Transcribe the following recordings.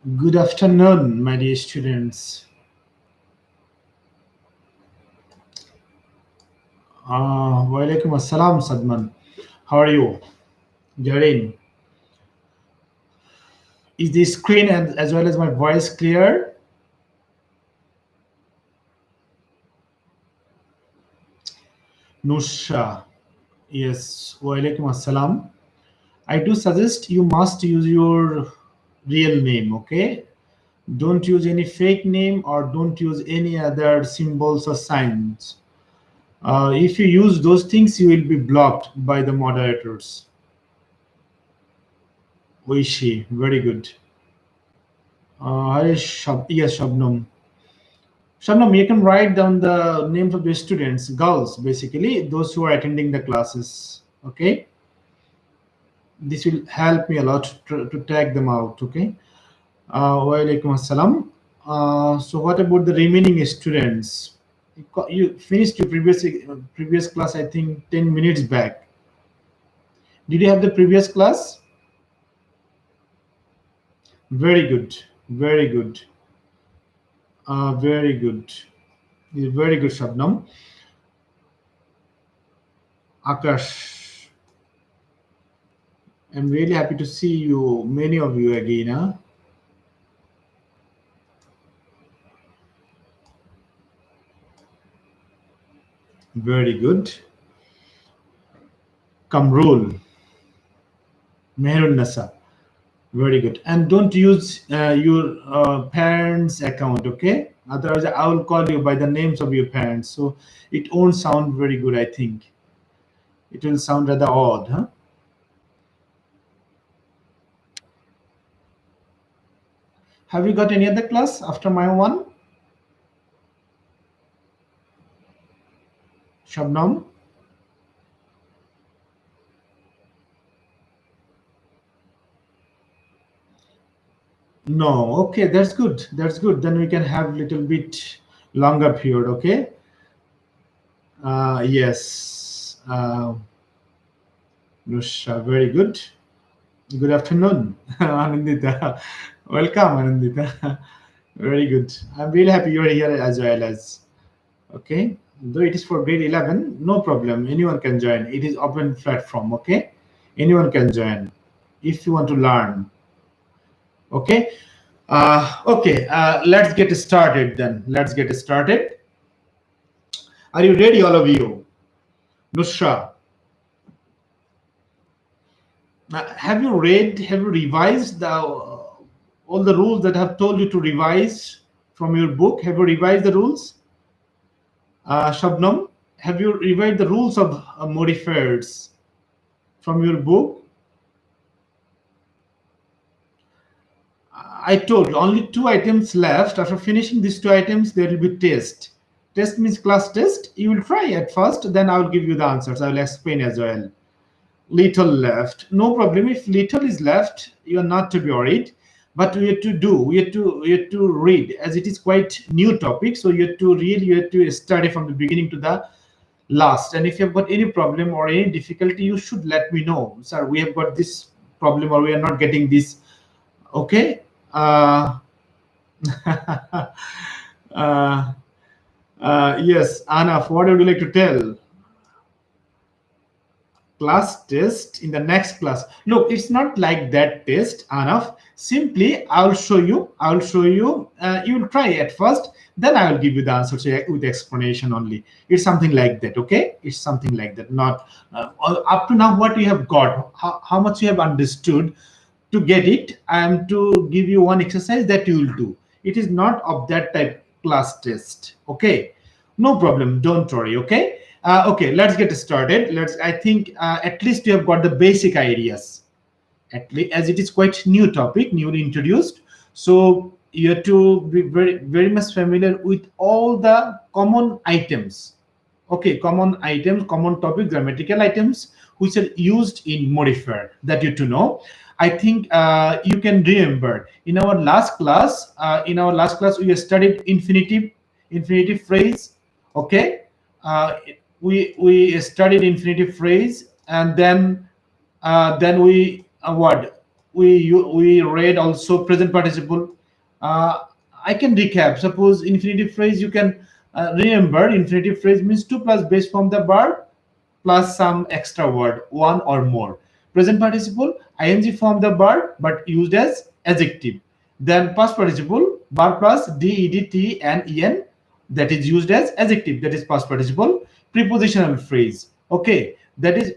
Good afternoon, my dear students. Walaikum assalam, Sadman. How are you? Jarin, is the screen and as well as my voice clear? Nusha, yes, Walaikum assalam. I do suggest you must use your real name, okay? Don't use any fake name or don't use any other symbols or signs. If you use those things, you will be blocked by the moderators. Oishi, very good. Yes, Shabnam. Shabnam, you can write down the names of the students, girls, basically, those who are attending the classes. Okay, this will help me a lot to tag them out. Okay. Wa alaikum assalam. So, what about the remaining students? You finished your previous class, I think, 10 minutes back. Did you have the previous class? Very good. Very good. Very good. Very good, Shabnam. Akash. I'm really happy to see you, many of you again. Huh? Very good. Kamrul, Mehrun Nasa. Very good. And don't use your parents' account, okay? Otherwise, I will call you by the names of your parents. So it won't sound very good, I think. It will sound rather odd, huh? Have you got any other class after my one? Shabnam? No. Okay, that's good. That's good. Then we can have little bit longer period, okay? Yes. Nusha, very good. Good afternoon, Anandita. Welcome, Anandita. Very good. I'm really happy you're here as well as. Okay. Though it is for grade 11, no problem. Anyone can join. It is open platform. Okay. Anyone can join if you want to learn. Okay. Okay. Let's get started then. Let's get started. Are you ready, all of you? Nusra, have you read, have you revised all the rules that I have told you to revise from your book? Have you revised the rules? Shabnam, have you revised the rules of modifiers from your book? I told only two items left. After finishing these two items, there will be test. Test means class test. You will try at first, then I will give you the answers. I will explain as well. Little left, no problem. If little is left, you are not to be worried, but we have to read, as it is quite new topic, so you have to study from the beginning to the last. And if you have got any problem or any difficulty, you should let me know, sir, we have got this problem or we are not getting this. Okay. uh, yes, Anna, what would you like to tell? Class test in the next class. Look, it's not like that test, enough. Simply, I'll show you. You will try at first, then I will give you the answer with explanation only. It's something like that, okay? It's something like that. Not up to now, what you have got, how much you have understood. To get it, I am to give you one exercise that you will do. It is not of that type class test, okay? No problem, don't worry, okay? Okay, let's get started. I think at least you have got the basic ideas. At least, as it is quite new topic, newly introduced, so you have to be very much familiar with all the common items. Okay, common items, common topic, grammatical items which are used in modifier that you to know. I think you can remember in our last class. We studied infinitive phrase. Okay, uh, we studied infinitive phrase, and then we what? we read also present participle. uh, I can recap. Suppose infinitive phrase, you can remember infinitive phrase means to plus base from the verb plus some extra word, one or more. Present participle, ing form the verb but used as adjective. Then past participle, verb plus ded, t, and en, that is used as adjective, that is past participle. Prepositional phrase, okay, that is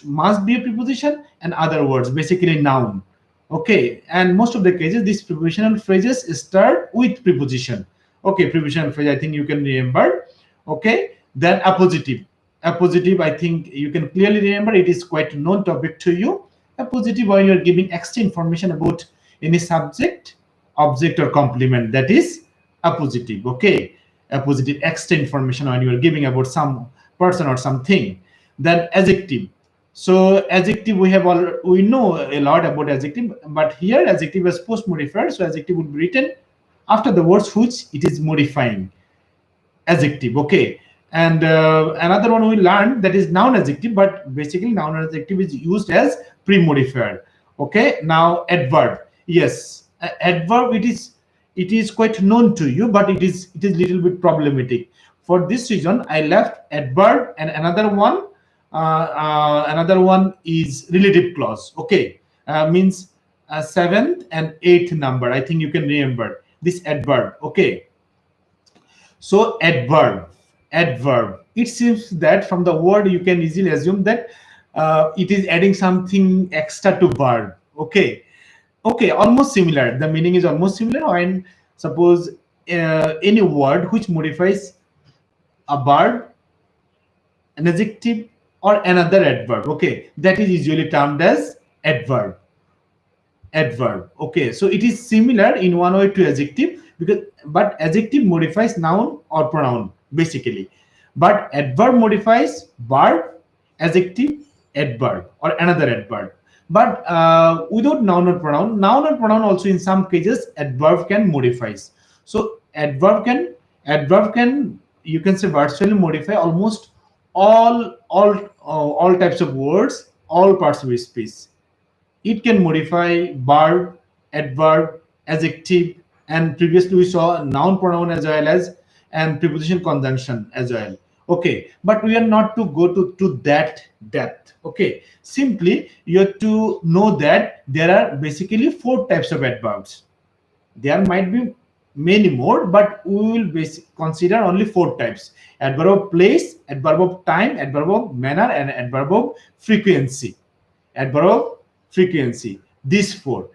must be a preposition and other words, basically noun. Okay, and most of the cases these prepositional phrases start with preposition. Okay, prepositional phrase, I think you can remember. Okay, then appositive. Appositive, I think you can clearly remember, it is quite known topic to you. Appositive, when you're giving extra information about any subject, object, or complement, that is appositive. Okay, appositive, extra information when you are giving about some person or something. Then adjective. So adjective, we know a lot about adjective, but here adjective is post modifier, so adjective would be written after the words which it is modifying. Adjective, okay. And another one we learned, that is noun adjective, but basically noun adjective is used as pre-modifier. Okay, now adverb. Yes, adverb, it is quite known to you, but it is little bit problematic. For this reason I left adverb, and another one is relative clause. Okay, means seventh and eighth number, I think you can remember this adverb. Okay, so adverb. It seems that from the word you can easily assume that it is adding something extra to verb. Okay, okay, almost similar. The meaning is almost similar. When suppose any word which modifies a verb, an adjective, or another adverb. Okay, that is usually termed as adverb. Adverb, okay, so it is similar in one way to adjective, because but adjective modifies noun or pronoun basically, but adverb modifies verb, adjective, adverb, or another adverb. But without noun or pronoun also in some cases adverb can modifies. So adverb can you can say virtually modify almost all types of words, all parts of speech. It can modify verb, adverb, adjective, and previously we saw noun pronoun as well as and preposition conjunction as well. Okay, but we are not to go to that depth. Okay, simply you have to know that there are basically four types of adverbs. There might be many more, but we will consider only four types: adverb of place, adverb of time, adverb of manner, and adverb of frequency. Adverb of frequency, these four.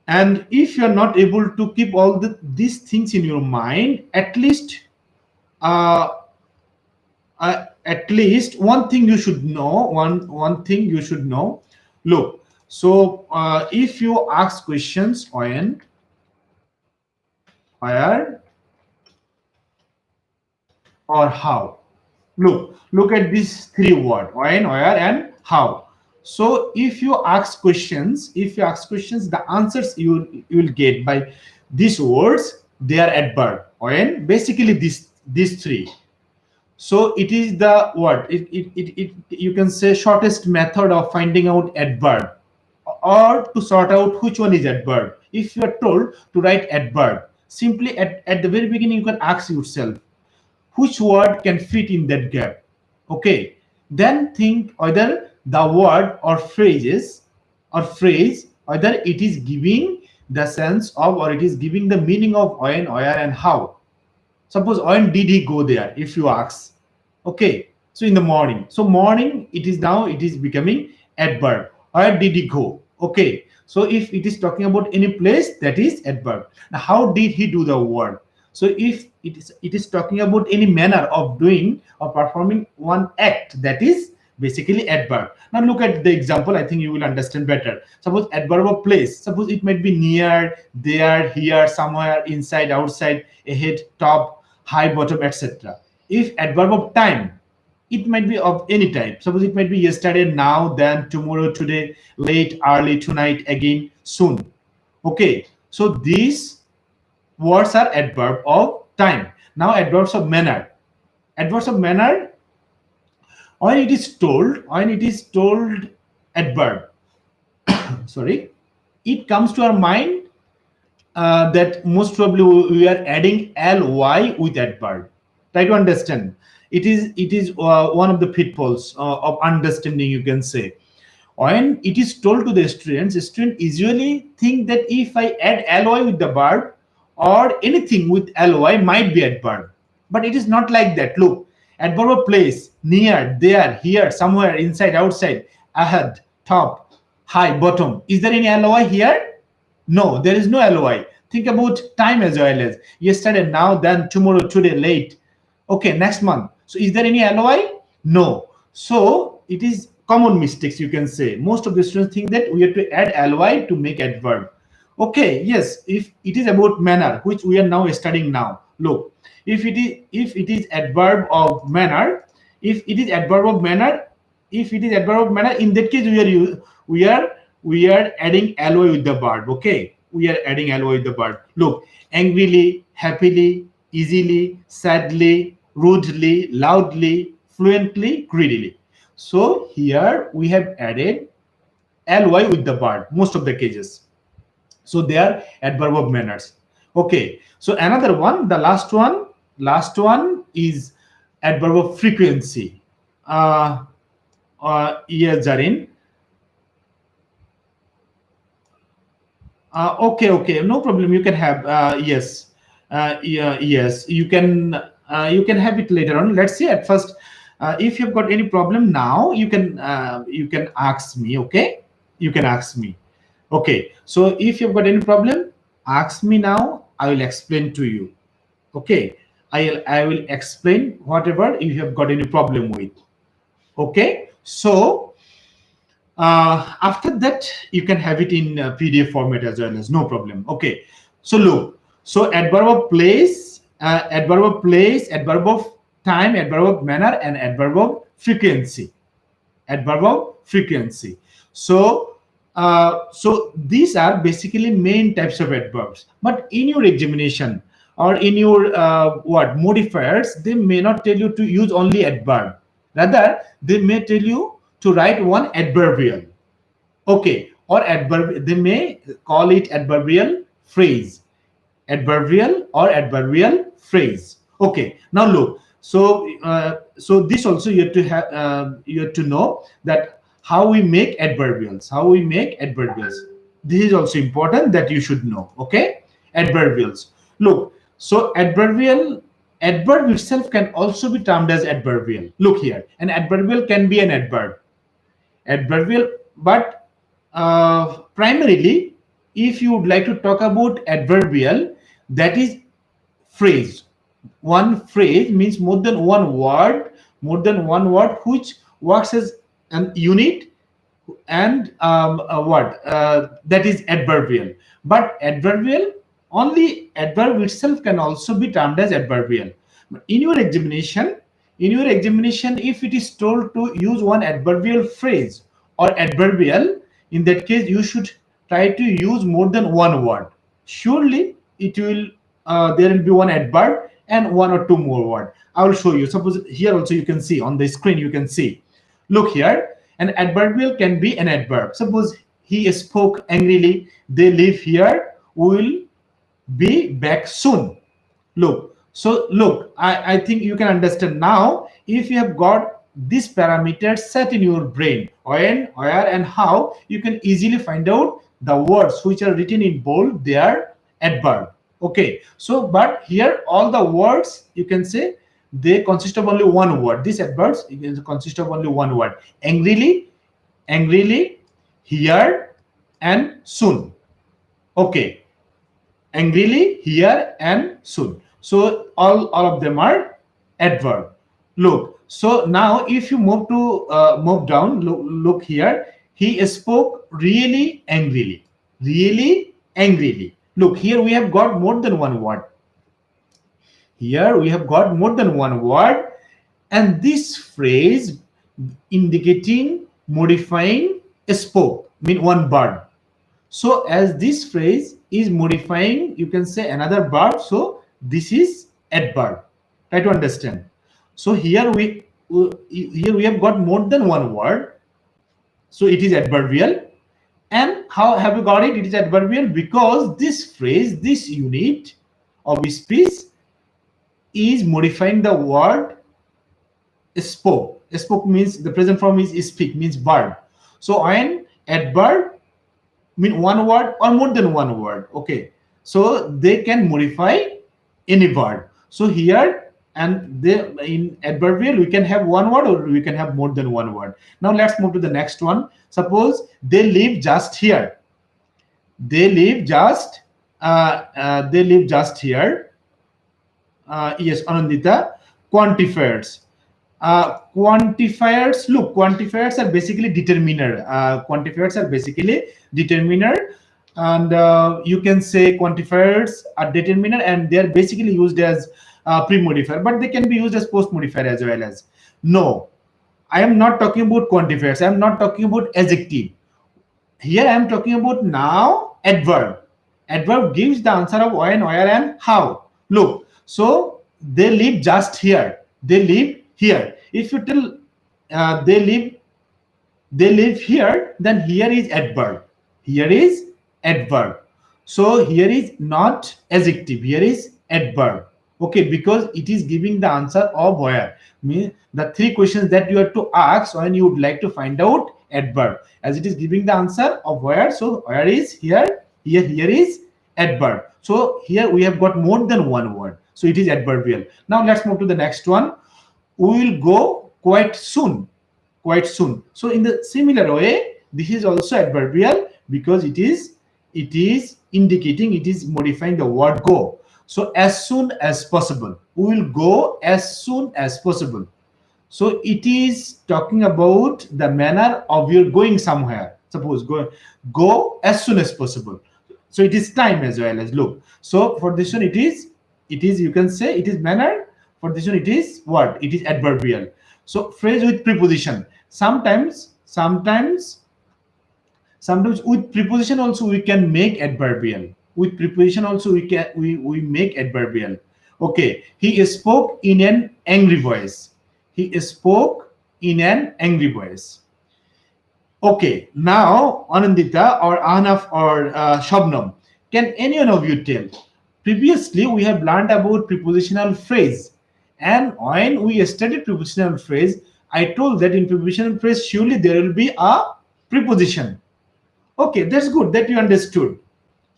And if you are not able to keep all these things in your mind, uh, at least one thing you should know. One thing you should know. Look, so if you ask questions when, where, or how, look at these three words: when, where, and how. So if you ask questions, the answers you will get by these words, they are adverb. When, basically these three. So it is the what it you can say shortest method of finding out adverb, or to sort out which one is adverb. If you are told to write adverb, simply at the very beginning you can ask yourself which word can fit in that gap. Okay, then think whether the word or phrase, whether it is giving the sense of, or it is giving the meaning of when, where, and how. Suppose when did he go there, if you ask. Okay, so in the morning, so morning, it is becoming adverb. Where did he go? Okay, so if it is talking about any place, that is adverb. Now how did he do the work? So if it is talking about any manner of doing or performing one act, that is basically adverb. Now look at the example, I think you will understand better. Suppose adverb of place, suppose it might be near, there, here, somewhere, inside, outside, ahead, top, high, bottom, etc. If adverb of time, it might be of any type. Suppose it might be yesterday, now, then, tomorrow, today, late, early, tonight, again, soon. Okay, so these words are adverb of time. Now adverbs of manner. Adverbs of manner, when it is told adverb. sorry, it comes to our mind that most probably we are adding ly with adverb. Try to understand. It is one of the pitfalls of understanding, you can say. When it is told to the student usually think that if I add ly with the verb or anything with ly might be adverb. But it is not like that. Look, adverb of place, near, there, here, somewhere, inside, outside, ahead, top, high, bottom. Is there any ly here? No, there is no LOI. Think about time as well as yesterday, now, then, tomorrow, today, late. Okay, next month. So is there any LOI? No. So it is common mistakes, you can say. Most of the students think that we have to add LOI to make adverb. Okay, yes, if it is about manner, which we are now studying now. Look, if it is adverb of manner, if it is adverb of manner, if it is adverb of manner, in that case we are adding LOI with the verb. Okay, we are adding LOI with the verb. Look, angrily, happily, easily, sadly, rudely, loudly, fluently, greedily. So here we have added ly with the verb most of the cases. So they are adverb of manners. Okay, so another one, the last one is adverb of frequency. Yes, Jarin. Okay, no problem. You can have yes, yeah, yes. You can have it later on. Let's see at first. If you've got any problem now, you can ask me. Okay, you can ask me. Okay, so if you've got any problem, ask me now. I will explain to you. Okay, I will explain whatever you have got any problem with. Okay, so after that you can have it in pdf format as well as no problem. Okay, so look, so adverb of place, adverb of time, adverb of manner, and adverb of frequency. So these are basically main types of adverbs, but in your examination or in your what modifiers, they may not tell you to use only adverb. Rather, they may tell you to write one adverbial. Okay, or adverb, they may call it adverbial phrase, adverbial phrase. Okay, now look, so this also you have to know that how we make adverbials. This is also important that you should know. Okay, adverbials. Look, so adverb itself can also be termed as adverbial. Look here, an adverbial can be an adverbial, but primarily, if you would like to talk about adverbial, that is phrase. One phrase means more than one word, which works as an unit, and what that is adverbial. But adverbial, only adverb itself can also be termed as adverbial. But in your examination, if it is told to use one adverbial phrase or adverbial, in that case you should try to use more than one word. Surely it will there will be one adverb and one or two more word. I will show you. Suppose here also you can see on the screen, you can see. Look here, an adverbial can be an adverb. Suppose he spoke angrily, they live here, will be back soon. Look, so look, I think you can understand now. If you have got this parameter set in your brain, when, where, and how, you can easily find out the words which are written in bold, they are adverb. Okay, so but here all the words, you can say, they consist of only one word. These adverbs consist of only one word. Angrily, here, and soon. Okay, angrily, here, and soon. So all of them are adverb. Look, so now if you move down, look here, he spoke really angrily. Look, here we have got more than one word. And this phrase indicating modifying spoke mean one verb. So as this phrase is modifying, you can say another verb, so this is adverb. Try to understand. So here we have got more than one word, so it is adverbial. And how have you got it? It is adverbial because this phrase, this unit of speech is modifying the word spoke. Spoke means the present form is speak, means verb. So when adverb mean one word or more than one word, okay, so they can modify any word. So here and they, in adverbial we can have one word or we can have more than one word. Now let's move to the next one. Suppose they live just here. They live just they live just here. Yes, Anandita. Quantifiers. Quantifiers, look, quantifiers are basically determiner. Quantifiers are basically determiner, and you can say quantifiers are determiner, and they are basically used as pre-modifier, but they can be used as post-modifier as well as. No, I am not talking about quantifiers. I am not talking about adjective. Here I am talking about now adverb. Adverb gives the answer of when, where, and how. Look, so they live just here. They live here. If you tell they live here, then here is adverb. Here is adverb. So here is not adjective. Here is adverb. Okay, because it is giving the answer of where. Mean the three questions that you have to ask when you would like to find out adverb. As it is giving the answer of where, so where is here, here is adverb. So here we have got more than one word. So it is adverbial. Now let's move to the next one. We will go quite soon. Quite soon. So in the similar way, this is also adverbial because it is indicating, it is modifying the word go. So as soon as possible, we will go as soon as possible. So it is talking about the manner of your going somewhere. Suppose go as soon as possible. So it is time as well as look. So for this one, it is you can say it is manner. For this one, it is what? It is adverbial. So phrase with preposition. Sometimes with preposition also we can make adverbial. With preposition also we make adverbial. Okay, he spoke in an angry voice. He spoke in an angry voice. Okay, now Anandita or Ahnaf or Shabnam, can any one of you tell? Previously, we have learned about prepositional phrase, and when we studied prepositional phrase, I told that in prepositional phrase surely there will be a preposition. Okay, that's good that you understood.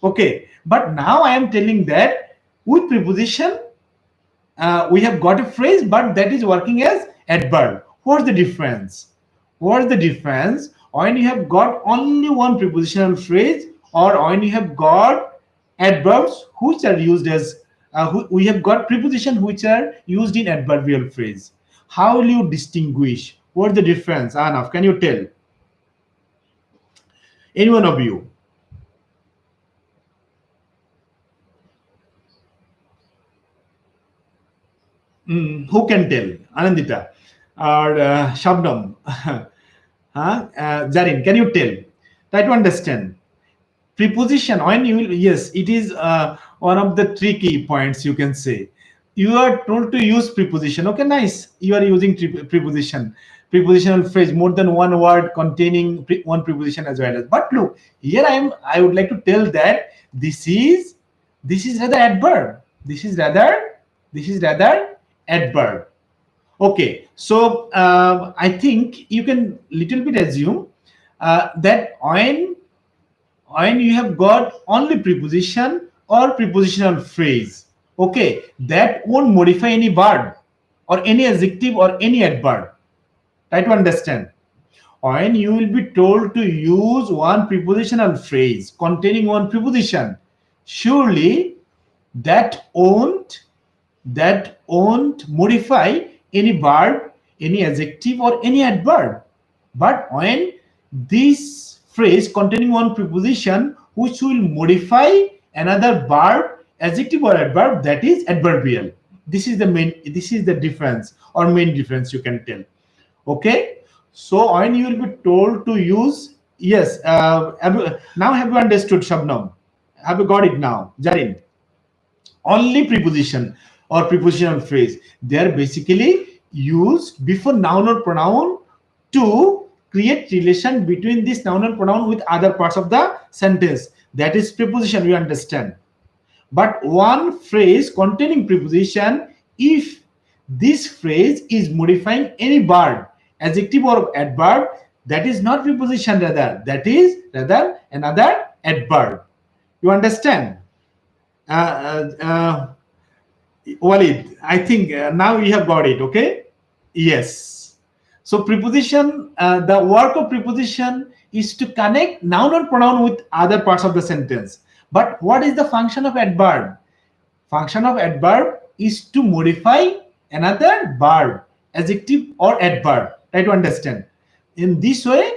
Okay, but now I am telling that with preposition we have got a phrase, but that is working as adverb. What's the difference? What's the difference when you have got only one prepositional phrase or when you have got adverbs which are used as we have got preposition which are used in adverbial phrase? How will you distinguish? What's the difference? Anaf, can you tell? Any one of you? Who can tell? Anandita or Shabnam? Zarin, can you tell? Try to understand. Preposition, when you will, yes, it is one of the tricky points you can say. You are told to use preposition. Okay, nice. You are using preposition. Prepositional phrase, more than one word containing one preposition as well as. But look, here I would like to tell that this is rather adverb. This is rather adverb. Okay, so I think you can little bit assume that when you have got only preposition or prepositional phrase, okay, that won't modify any verb or any adjective or any adverb. Try to understand. When you will be told to use one prepositional phrase containing one preposition, surely that won't modify any verb, any adjective, or any adverb. But when this phrase containing one preposition which will modify another verb, adjective, or adverb, that is adverbial. This is the difference or main difference you can tell. Okay, so when you will be told to use, yes, now have you understood, Shabnam? Have you got it now, Jarin? Only preposition or prepositional phrase, they are basically used before noun or pronoun to create relation between this noun and pronoun with other parts of the sentence. That is preposition, we understand. But one phrase containing preposition, if this phrase is modifying any verb, adjective or adverb, that is not preposition, rather that is rather another adverb. You understand? Uh, Walid, I think now you have got it. Okay. Yes. So preposition, the work of preposition is to connect noun or pronoun with other parts of the sentence. But what is the function of adverb? Function of adverb is to modify another verb, adjective or adverb. Try to understand. In this way,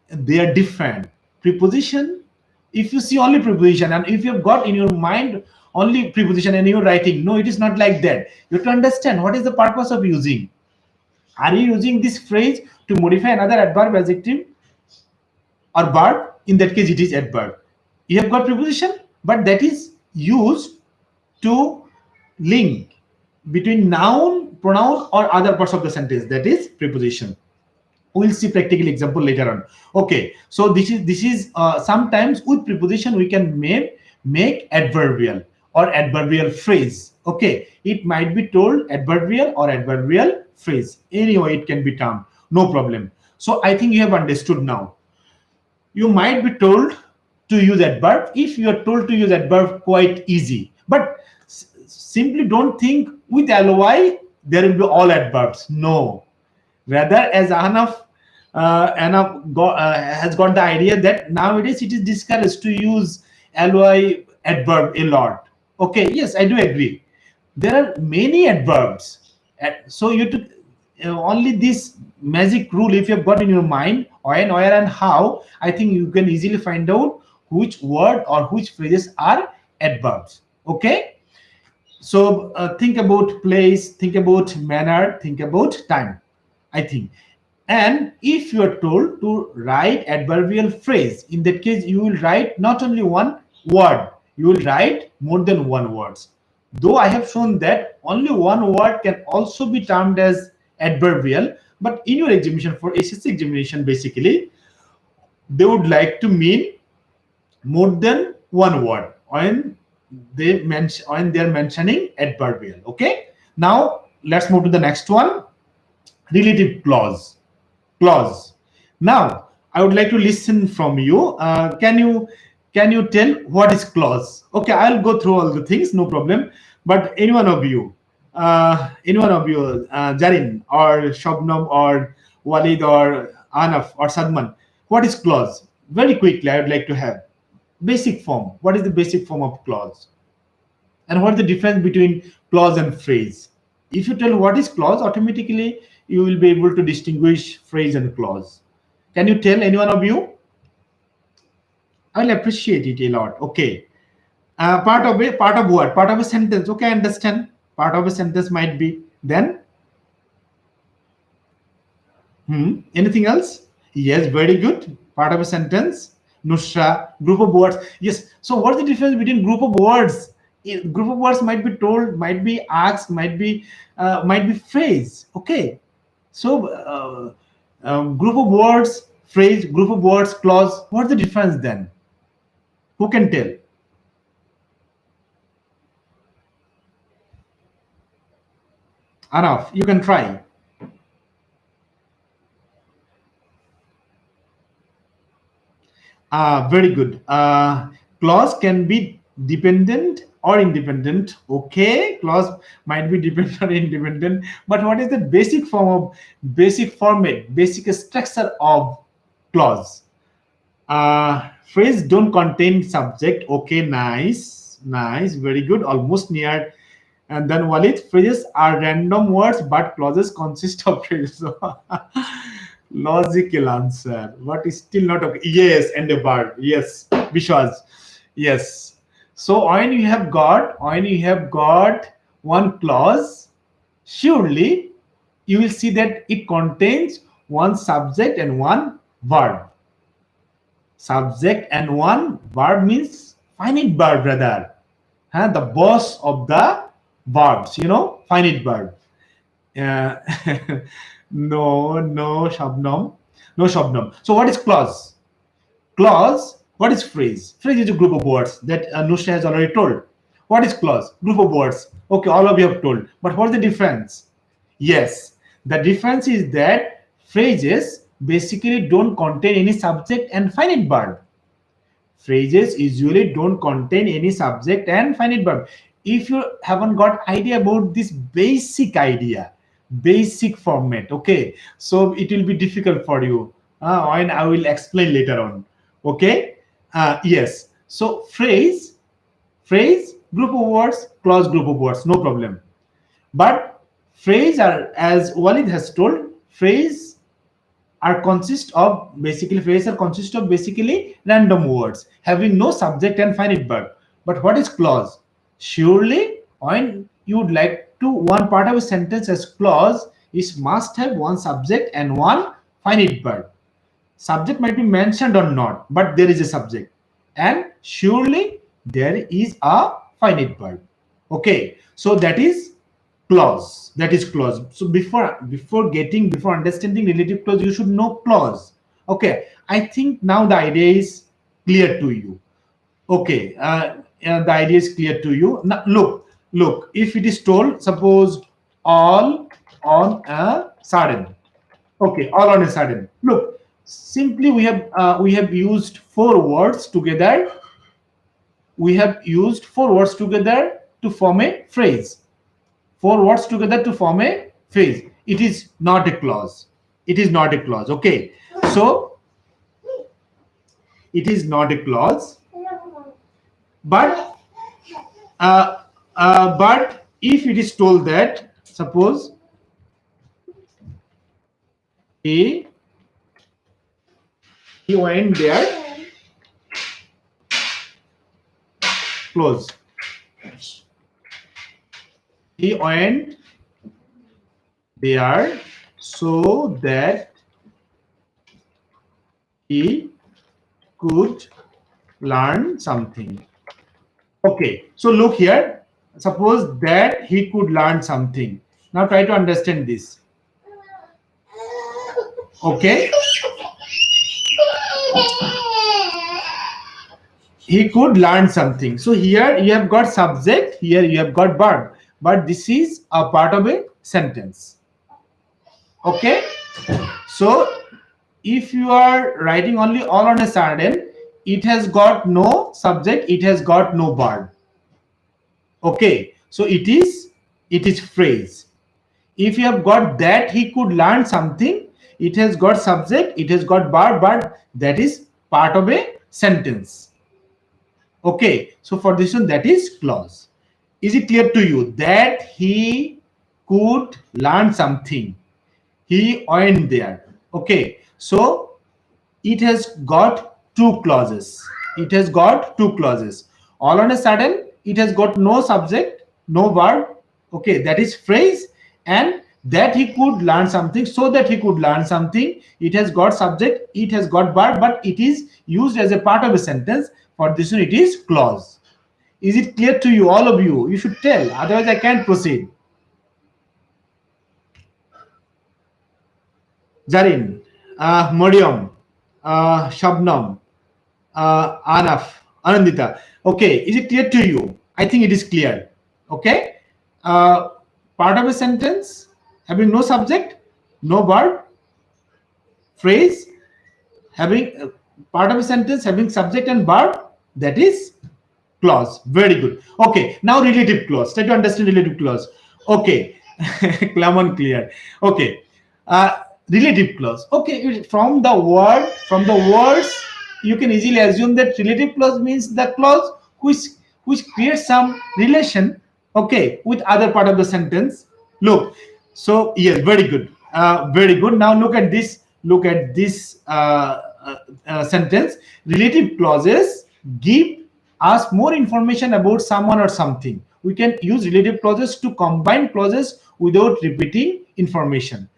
they are different. Preposition, if you see only preposition and if you've got in your mind only preposition and you're writing, no, it is not like that. You have to understand what is the purpose of using. Are you using this phrase to modify another adverb, adjective or verb? In that case, it is adverb. You have got preposition, but that is used to link between noun, pronoun or other parts of the sentence. That is preposition. We'll see practical example later on. Okay, so this is sometimes with preposition we can make adverbial or adverbial phrase. Okay, it might be told adverbial or adverbial phrase, anyway it can be termed, no problem. So I think you have understood now. You might be told to use adverb. If you are told to use adverb, quite easy, but simply don't think with ly there will be all adverbs. No, rather, as Ahnaf has got the idea that nowadays it is discouraged to use ly adverb a lot. Okay, yes, I do agree. There are many adverbs. So you took only this magic rule, if you have got in your mind when, where, and how, I think you can easily find out which word or which phrases are adverbs. Okay. So think about place, think about manner, think about time, I think. And if you are told to write adverbial phrase, in that case you will write not only one word, you will write more than one words. Though I have shown that only one word can also be termed as adverbial, but in your examination, for SSC examination, basically they would like to mean more than one word when they are mentioning adverbial. Okay, now let's move to the next one, relative clause. Now I would like to listen from you. Can you tell what is clause? Okay, I'll go through all the things, no problem. But any one of you, Jarin or Shabnam or Walid or Anaf or Sadman, what is clause? Very quickly, I would like to have basic form. What is the basic form of clause? And what is the difference between clause and phrase? If you tell what is clause, automatically you will be able to distinguish phrase and clause. Can you tell, any one of you? I'll appreciate it a lot. Okay. Part of what? Part of a sentence. Okay, I understand. Part of a sentence might be. Then? Anything else? Yes, very good. Part of a sentence. Nusra, group of words. Yes. So what's the difference between group of words? Group of words might be told, might be asked, might be phrase. Okay. So group of words, phrase, group of words, clause. What's the difference then? Who can tell? Enough. You can try. Very good. Clause can be dependent or independent. Okay, clause might be dependent or independent. But what is the basic format, basic structure of clause? Phrase don't contain subject. Okay, nice, very good, almost near. And then Walid, phrases are random words, but clauses consist of phrases. Logical answer, but it's still not okay. Yes, and a verb. Yes, Vishwas. Yes. So when you have got one clause, surely you will see that it contains one subject and one verb. Subject and one verb means finite verb, rather. The boss of the verbs, finite verb. No, Shabnam. No Shabnam. So what is clause? Clause, what is phrase? Phrase is a group of words that Nusha has already told. What is clause? Group of words. Okay, all of you have told. But what's the difference? Yes, the difference is that phrases basically don't contain any subject and finite verb. Phrases usually don't contain any subject and finite verb. If you haven't got idea about this basic idea, basic format, okay, so it will be difficult for you, and I will explain later on. Okay, yes, so phrase group of words, clause group of words, no problem. But phrase are, as Walid has told, phrase are consist of basically random words having no subject and finite verb. But what is clause? Surely when you would like to one part of a sentence as clause, it must have one subject and one finite verb. Subject might be mentioned or not, but there is a subject, and surely there is a finite verb. Okay, so that is clause. That is clause. So before understanding relative clause, you should know clause. Okay, I think now the idea is clear to you. Okay, the idea is clear to you. Now look, if it is told, suppose all on a sudden. Okay, all on a sudden. Look, simply we have used four words together. We have used four words together to form a phrase. Four words together to form a phrase. It is not a clause. It is not a clause. Okay, so it is not a clause. But but if it is told that, suppose he went there, close. He went there so that he could learn something. Okay, so look here. Suppose that he could learn something. Now try to understand this. Okay. He could learn something. So here you have got subject, here you have got verb, but this is a part of a sentence. Okay. So if you are writing only all on a sudden, it has got no subject, it has got no verb. Okay, so it is phrase. If you have got that he could learn something, it has got subject, it has got verb, but that is part of a sentence. Okay, so for this one, that is clause. Is it clear to you that he could learn something? He went there. Okay, so it has got two clauses. It has got two clauses. All on a sudden, it has got no subject, no verb. Okay, that is phrase. And that he could learn something, so that he could learn something, it has got subject, it has got verb, but it is used as a part of a sentence. For this one, it is clause. Is it clear to you, all of you? You should tell, otherwise I can't proceed. Jarin, Modium, Shabnam, Anaf, Anandita. Okay, is it clear to you? I think it is clear. Okay, part of a sentence having no subject, no verb, phrase having part of a sentence having subject and verb, that is clause. Very good. Okay, now relative clause. Try to understand relative clause. Okay, Clamon clear. Okay, relative clause. Okay, from the words, you can easily assume that relative clause means the clause which creates some relation, okay, with other part of the sentence. Look, so yes, very good, very good. Now look at this. Look at this sentence. Relative clauses give us more information about someone or something. We can use relative clauses to combine clauses without repeating information.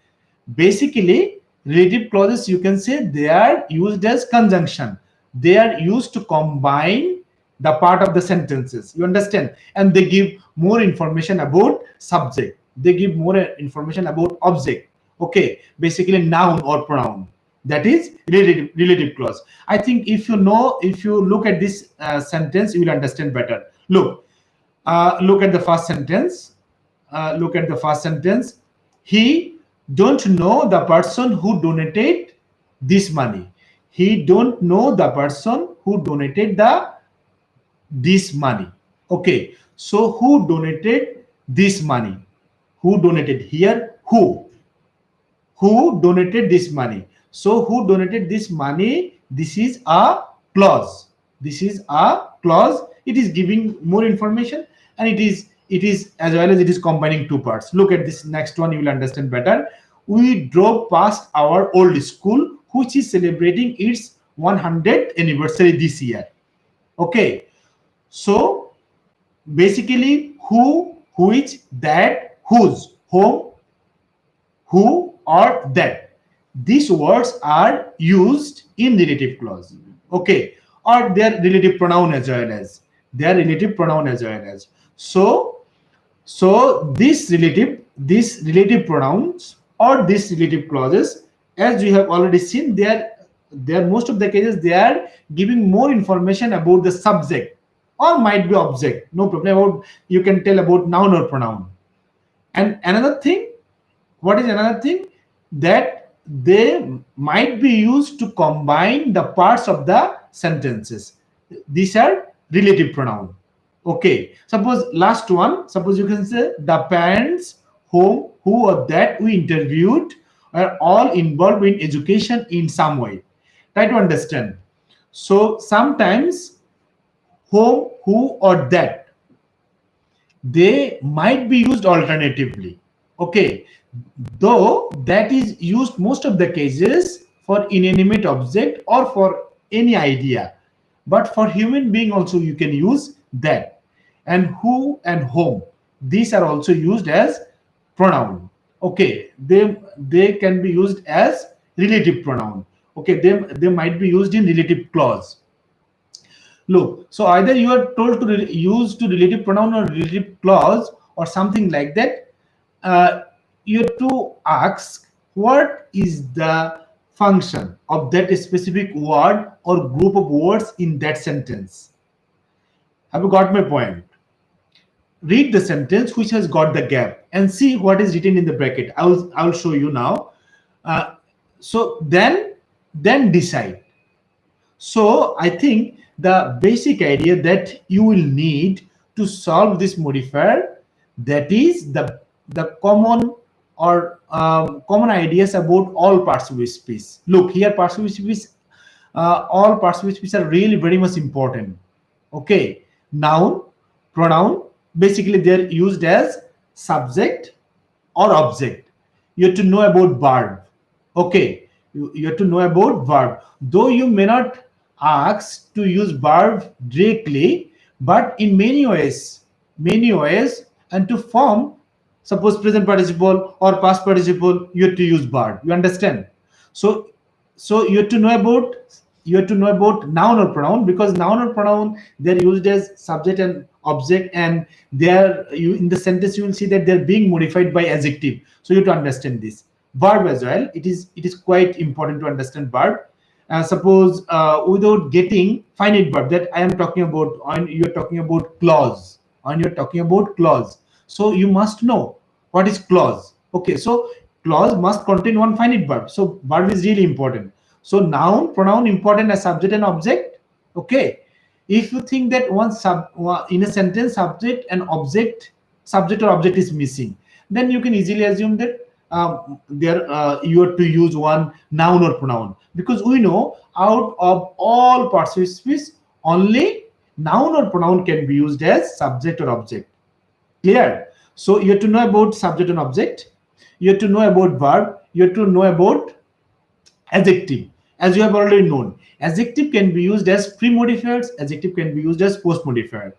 Basically, relative clauses, you can say they are used as conjunction. They are used to combine the part of the sentences. You understand? And they give more information about subject. They give more information about object. Okay, basically noun or pronoun. That is relative clause. I think if you know, if you look at this sentence, you will understand better. Look at the first sentence. Look at the first sentence. He don't know the person who donated this money. He don't know the person who donated this money. Okay, so who donated this money? Who donated here? Who donated this money? So who donated this money? This is a clause. This is a clause. It is giving more information, and it is as well as it is combining two parts. Look at this next one, you will understand better. We drove past our old school, which is celebrating its 100th anniversary this year. Okay, so basically who, which, that, whose, whom, who, or that. These words are used in relative clause. Okay, or their relative pronoun as well as so this relative pronouns or these relative clauses, as we have already seen, they are most of the cases they are giving more information about the subject or might be object. No problem about, you can tell about noun or pronoun. And another thing, what is another thing? That they might be used to combine the parts of the sentences. These are relative pronoun. Okay, suppose last one, suppose you can say the parents whom, who, or that we interviewed are all involved in education in some way. Try to understand. So sometimes whom, who, or that, they might be used alternatively. Okay, though that is used most of the cases for inanimate object or for any idea, but for human being also you can use that. And who and whom, these are also used as pronoun. Okay, they can be used as relative pronoun. Okay, they might be used in relative clause. Look, so either you are told to use to relative pronoun or relative clause or something like that. You have to ask what is the function of that specific word or group of words in that sentence. Have you got my point? Read the sentence which has got the gap and see what is written in the bracket. I'll show you now. So then decide. So I think the basic idea that you will need to solve this modifier, that is the common or common ideas about all parts of speech. Look here, parts of speech, all parts of speech are really very much important. Okay, noun, pronoun, basically they're used as subject or object. You have to know about verb. Okay, you have to know about verb, though you may not ask to use verb directly, but in many ways, and to form, suppose present participle or past participle, you have to use verb. You understand? So you have to know about noun or pronoun, because noun or pronoun, they're used as subject and object, and they're, you in the sentence you will see that they're being modified by adjective. So you have to understand this. Verb as well, it is quite important to understand verb. Suppose without getting finite verb, that I am talking about, on you're talking about clause, so you must know what is clause. Okay, so clause must contain one finite verb, so verb is really important. So noun, pronoun important as subject and object. Okay, if you think that in a sentence subject or object is missing, then you can easily assume that you have to use one noun or pronoun, because we know out of all parts of speech only noun or pronoun can be used as subject or object. Clear? So you have to know about subject and object, you have to know about verb, you have to know about adjective. As you have already known, adjective can be used as pre-modifiers, adjective can be used as post-modifier.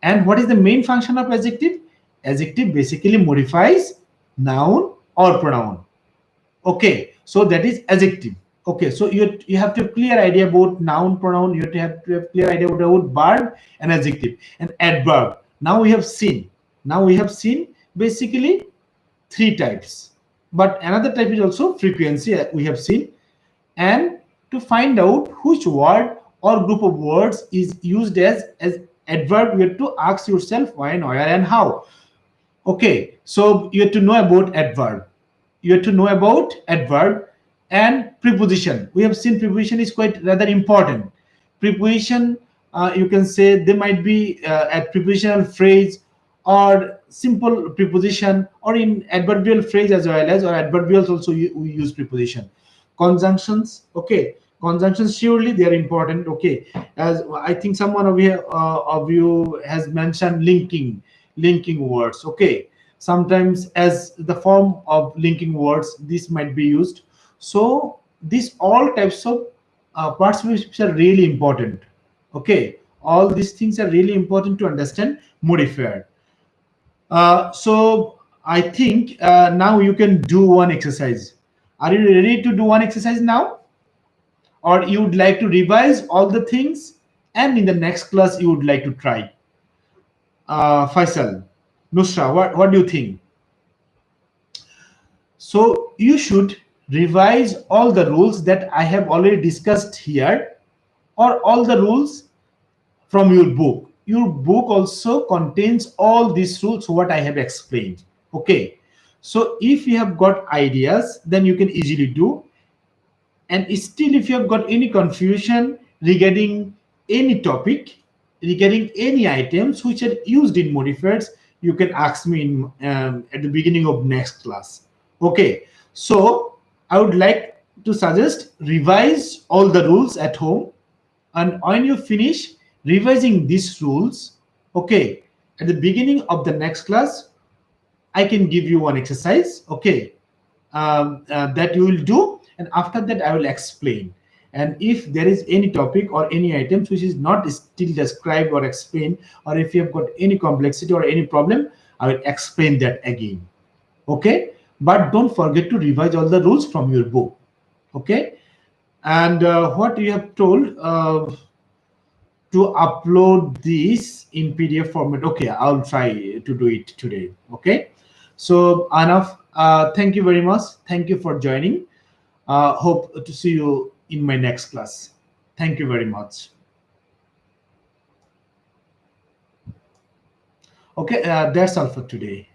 And what is the main function of adjective? Adjective basically modifies noun or pronoun. Okay, so that is adjective. Okay, so you have to have clear idea about noun, pronoun, you have to have clear idea about verb and adjective and adverb. Now we have seen basically three types, but another type is also frequency. We have seen and to find out which word or group of words is used as adverb, you have to ask yourself when, where, and how. Okay, so you have to know about adverb. You have to know about adverb and preposition. We have seen preposition is quite rather important. Preposition, you can say they might be a prepositional phrase or simple preposition, or in adverbial phrase as well as, or adverbials also we use preposition. Conjunctions, okay, conjunctions surely they are important. Okay, as I think someone of you has mentioned linking words. Okay, sometimes as the form of linking words this might be used. So these all types of parts which are really important. Okay, all these things are really important to understand modifier. So I think now you can do one exercise. Are you ready to do one exercise now, or you would like to revise all the things and in the next class you would like to try? Faisal, Nusra, what do you think? So you should revise all the rules that I have already discussed here, or all the rules from your book. Your book also contains all these rules what I have explained. Okay, so if you have got ideas then you can easily do. And still if you have got any confusion regarding any topic, regarding any items which are used in modifiers, you can ask me at the beginning of next class. Okay, so I would like to suggest revise all the rules at home, and when you finish revising these rules, okay, at the beginning of the next class I can give you one exercise, okay, that you will do, and after that I will explain. And if there is any topic or any items which is not still described or explained, or if you have got any complexity or any problem, I will explain that again. Okay, but don't forget to revise all the rules from your book. Okay, and what you have told, to upload this in PDF format. Okay, I'll try to do it today. Okay, so Anaf, thank you very much. Thank you for joining. Hope to see you in my next class. Thank you very much. Okay, that's all for today.